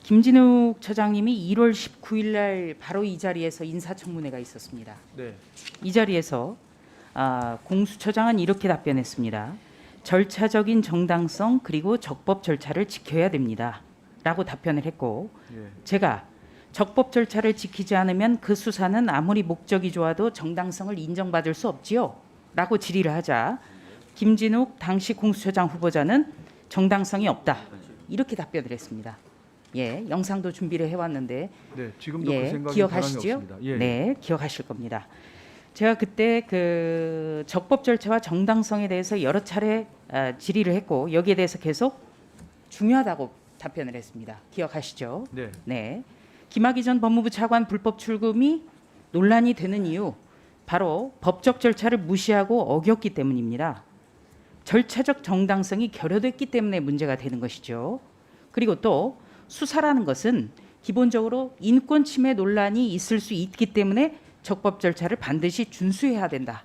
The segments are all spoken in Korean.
김진욱 처장님이 1월 19일 날 바로 이 자리에서 인사청문회가 있었습니다. 네. 이 자리에서 공수처장은 이렇게 답변했습니다. 절차적인 정당성 그리고 적법 절차를 지켜야 됩니다. 라고 답변을 했고 예. 제가 적법 절차를 지키지 않으면 그 수사는 아무리 목적이 좋아도 정당성을 인정받을 수 없지요. 라고 질의를 하자 김진욱 당시 공수처장 후보자는 정당성이 없다. 이렇게 답변을 했습니다. 예, 영상도 준비를 해왔는데 네, 지금도 그 생각이 기억하시죠? 변함이 없습니다. 예. 네, 기억하실 겁니다. 제가 그때 그 적법 절차와 정당성에 대해서 여러 차례 질의를 했고 여기에 대해서 계속 중요하다고 답변을 했습니다. 기억하시죠? 네. 네. 김학의 전 법무부 차관 불법 출금이 논란이 되는 이유 바로 법적 절차를 무시하고 어겼기 때문입니다. 절차적 정당성이 결여됐기 때문에 문제가 되는 것이죠. 그리고 또 수사라는 것은 기본적으로 인권 침해 논란이 있을 수 있기 때문에 적법 절차를 반드시 준수해야 된다.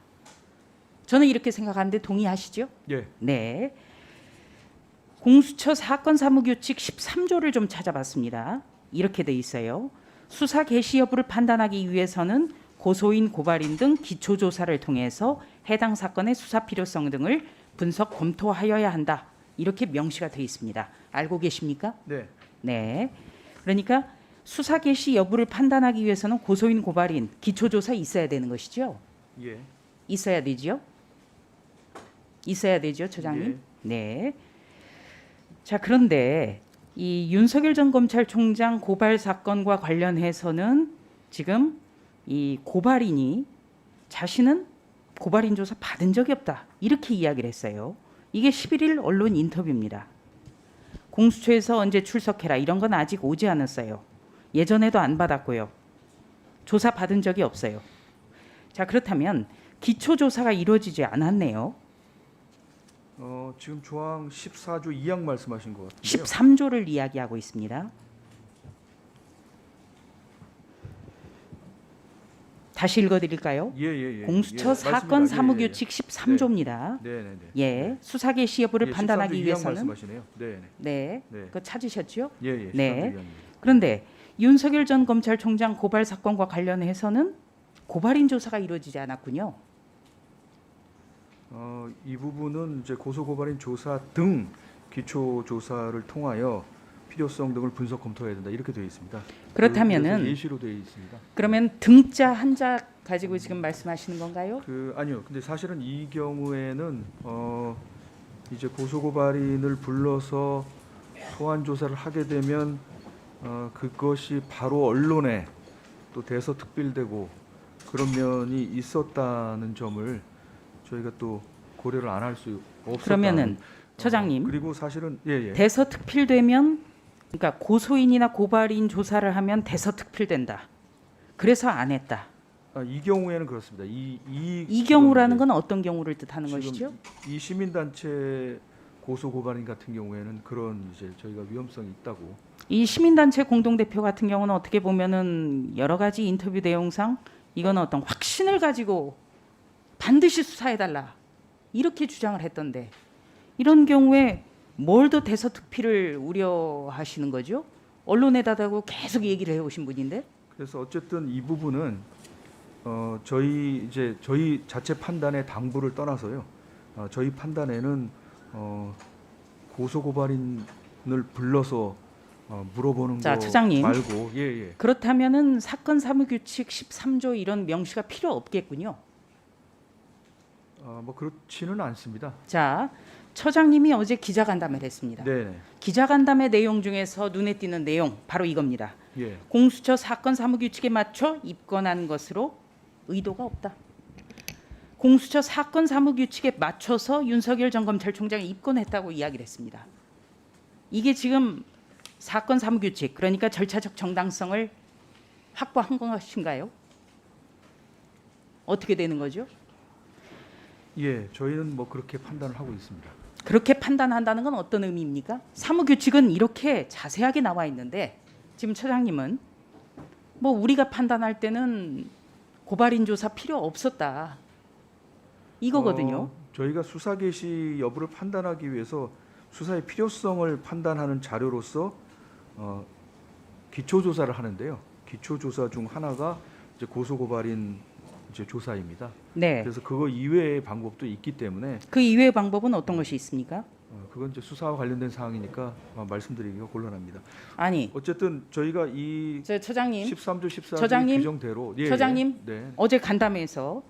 저는 이렇게 생각하는데 동의하시죠? 예. 네. 공수처 사건 사무규칙 13조를 좀 찾아봤습니다. 이렇게 돼 있어요. 수사 개시 여부를 판단하기 위해서는 고소인, 고발인 등 기초 조사를 통해서 해당 사건의 수사 필요성 등을 분석 검토하여야 한다. 이렇게 명시가 돼 있습니다. 알고 계십니까? 네. 네. 그러니까 수사 개시 여부를 판단하기 위해서는 고소인, 고발인, 기초 조사 있어야 되는 것이죠. 예. 있어야 되죠. 있어야 되죠, 처장님. 예. 네. 자, 그런데 이 윤석열 전 검찰총장 고발 사건과 관련해서는 지금 이 고발인이 자신은 고발인 조사 받은 적이 없다. 이렇게 이야기를 했어요. 이게 11일 언론 인터뷰입니다. 공수처에서 언제 출석해라 이런 건 아직 오지 않았어요. 예전에도 안 받았고요. 조사 받은 적이 없어요. 자, 그렇다면 기초 조사가 이루어지지 않았네요. 지금 조항 14조 2항 말씀하신 것 같은데요. 13조를 이야기하고 있습니다. 다시 읽어드릴까요? 예. 공수처 예, 사건 맞습니다. 사무규칙 13조입니다. 네. 예, 수사 개시 여부를 예, 판단하기 13조 2항 위해서는 말씀하시네요. 네. 네, 네. 그거 찾으셨죠? 예. 네. 13조 2항입니다. 그런데 윤석열 전 검찰총장 고발 사건과 관련해서는 고발인 조사가 이루어지지 않았군요. 이 부분은 이제 고소 고발인 조사 등 기초 조사를 통하여 필요성 등을 분석 검토해야 된다. 이렇게 되어 있습니다. 그렇다면은 그래서 예시로 되어 있습니다. 그러면 등자 한자 가지고 지금 말씀하시는 건가요? 아니요. 근데 사실은 이 경우에는 이제 고소 고발인을 불러서 소환 조사를 하게 되면 그것이 바로 언론에 또 대서특필되고 그런 면이 있었다는 점을 저희가 또 고려를 안 할 수 없었다. 그러면은 처장님 그리고 사실은 예. 대서특필되면 그러니까 고소인이나 고발인 조사를 하면 대서특필된다. 그래서 안 했다. 이 경우에는 그렇습니다. 이 경우라는 건 어떤 경우를 뜻하는 지금 것이죠? 이 시민단체 고소 고발인 같은 경우에는 그런 이제 저희가 위험성이 있다고. 이 시민단체 공동대표 같은 경우는 어떻게 보면은 여러 가지 인터뷰 내용상 이거는 어떤 확신을 가지고 반드시 수사해달라 이렇게 주장을 했던데 이런 경우에 뭘 더 대서특필을 우려하시는 거죠? 언론에다 대고 계속 얘기를 해오신 분인데. 그래서 어쨌든 이 부분은 저희 자체 판단의 당부를 떠나서요. 저희 판단에는 고소 고발인을 불러서 물어보는 자, 거 처장님. 말고 예. 그렇다면은 사건 사무규칙 13조 이런 명시가 필요 없겠군요. 뭐 그렇지는 않습니다. 자, 처장님이 어제 기자간담회를 했습니다. 네. 기자간담회 내용 중에서 눈에 띄는 내용 바로 이겁니다. 예. 공수처 사건 사무규칙에 맞춰 입건한 것으로 의도가 없다. 공수처 사건 사무규칙에 맞춰서 윤석열 전 검찰총장이 입건했다고 이야기를 했습니다. 이게 지금 사건 사무규칙 그러니까 절차적 정당성을 확보한 것인가요? 어떻게 되는 거죠? 예, 저희는 뭐 그렇게 판단을 하고 있습니다. 그렇게 판단한다는 건 어떤 의미입니까? 사무규칙은 이렇게 자세하게 나와 있는데 지금 처장님은 뭐 우리가 판단할 때는 고발인 조사 필요 없었다 이거거든요. 저희가 수사 개시 여부를 판단하기 위해서 수사의 필요성을 판단하는 자료로서 기초 조사를 하는데요. 기초 조사 중 하나가 이제 고소 고발인 이제 조사입니다. 네. 그래서 그거 이외의 방법도 있기 때문에 그 이외의 방법은 어떤 것이 있습니까? 그건 이제 수사와 관련된 사항이니까 말씀드리기가 곤란합니다. 아니, 어쨌든 저희가 이 저 처장님, 13조 14조 처장님, 규정대로 처장님. 네. 어제 간담회에서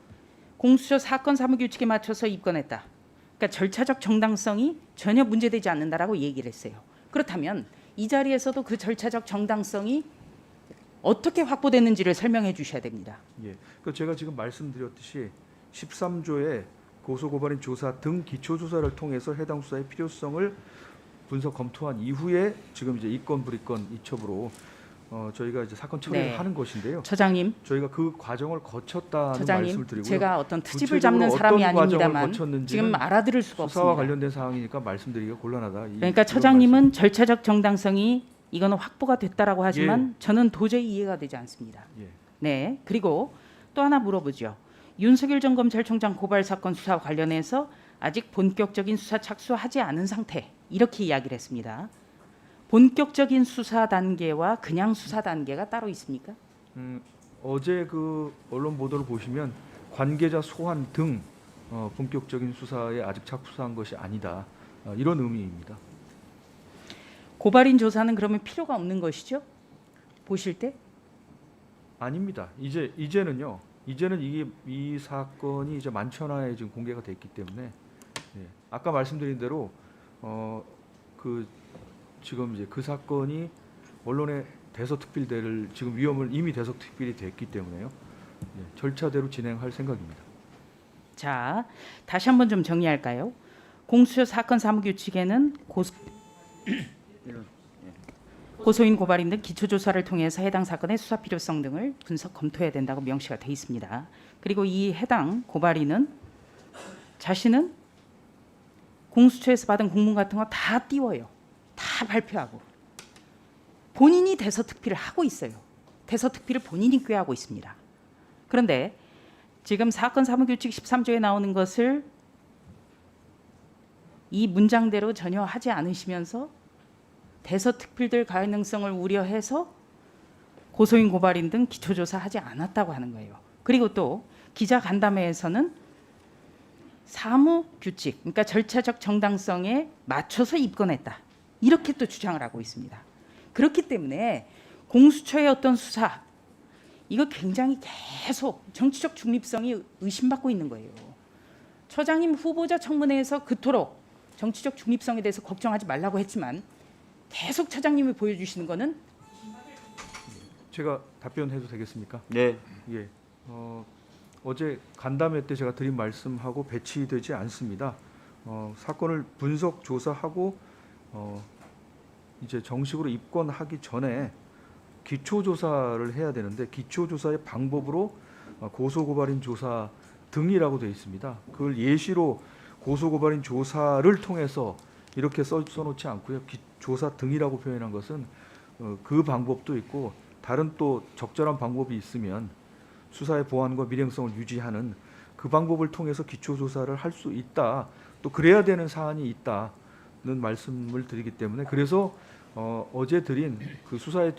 공수처 사건 사무 규칙에 맞춰서 입건했다. 그러니까 절차적 정당성이 전혀 문제되지 않는다라고 얘기를 했어요. 그렇다면 이 자리에서도 그 절차적 정당성이 어떻게 확보됐는지를 설명해 주셔야 됩니다. 예. 그 제가 지금 말씀드렸듯이 13조의 고소고발인 조사 등 기초 조사를 통해서 해당 수사의 필요성을 분석 검토한 이후에 지금 이제 이건 불이건 이첩으로 저희가 이제 사건 처리를 네. 하는 것인데요. 처장님, 저희가 그 과정을 거쳤다는 처장님, 말씀을 드리고요. 제가 어떤 트집을 구체적으로 잡는 사람이 어떤 과정을 아닙니다만 거쳤는지는 지금 알아들을 수가 수사와 없습니다. 관련된 사항이니까 말씀드리기가 곤란하다. 그러니까 처장님은 절차적 정당성이 이거는 확보가 됐다라고 하지만 저는 도저히 이해가 되지 않습니다. 예. 네. 그리고 또 하나 물어보죠. 윤석열 전 검찰총장 고발 사건 수사와 관련해서 아직 본격적인 수사 착수하지 않은 상태 이렇게 이야기를 했습니다. 본격적인 수사 단계와 그냥 수사 단계가 따로 있습니까? 어제 그 언론 보도를 보시면 관계자 소환 등 본격적인 수사에 아직 착수한 것이 아니다. 이런 의미입니다. 고발인 조사는 그러면 필요가 없는 것이죠? 보실 때? 아닙니다. 이제는요. 이제는 이 사건이 이제 만천하에 지금 공개가 됐기 때문에 아까 말씀드린 대로 그 지금 이제 그 사건이 언론에 대서특필될 지금 위험을 이미 대서특필이 됐기 때문에요. 절차대로 진행할 생각입니다. 자, 다시 한번 좀 정리할까요? 공수처 사건 사무규칙에는 고소인 고발인 등 기초조사를 통해서 해당 사건의 수사 필요성 등을 분석 검토해야 된다고 명시가 돼 있습니다. 그리고 이 해당 고발인은 자신은 공수처에서 받은 공문 같은 거 다 띄워요. 다 발표하고 본인이 대서특필을 하고 있어요. 대서특필을 본인이 꾀하고 있습니다. 그런데 지금 사건 사무규칙 13조에 나오는 것을 이 문장대로 전혀 하지 않으시면서 대서특필될 가능성을 우려해서 고소인 고발인 등 기초조사하지 않았다고 하는 거예요. 그리고 또 기자 간담회에서는 사무규칙, 그러니까 절차적 정당성에 맞춰서 입건했다. 이렇게 또 주장을 하고 있습니다. 그렇기 때문에 공수처의 어떤 수사, 이거 굉장히 계속 정치적 중립성이 의심받고 있는 거예요. 처장님 후보자 청문회에서 그토록 정치적 중립성에 대해서 걱정하지 말라고 했지만 계속 처장님이 보여주시는 거는 제가 답변해도 되겠습니까? 네. 예. 어제 간담회 때 제가 드린 말씀하고 배치되지 않습니다. 사건을 분석 조사하고 이제 정식으로 입건하기 전에 기초 조사를 해야 되는데 기초 조사의 방법으로 고소 고발인 조사 등이라고 되어 있습니다. 그걸 예시로 고소 고발인 조사를 통해서 이렇게 써놓지 않고요. 조사 등이라고 표현한 것은 그 방법도 있고 다른 또 적절한 방법이 있으면 수사의 보안과 밀행성을 유지하는 그 방법을 통해서 기초 조사를 할 수 있다. 또 그래야 되는 사안이 있다는 말씀을 드리기 때문에 그래서 어제 드린 그 수사의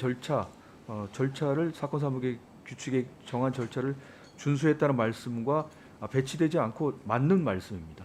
절차를 사건 사무의 규칙에 정한 절차를 준수했다는 말씀과 배치되지 않고 맞는 말씀입니다.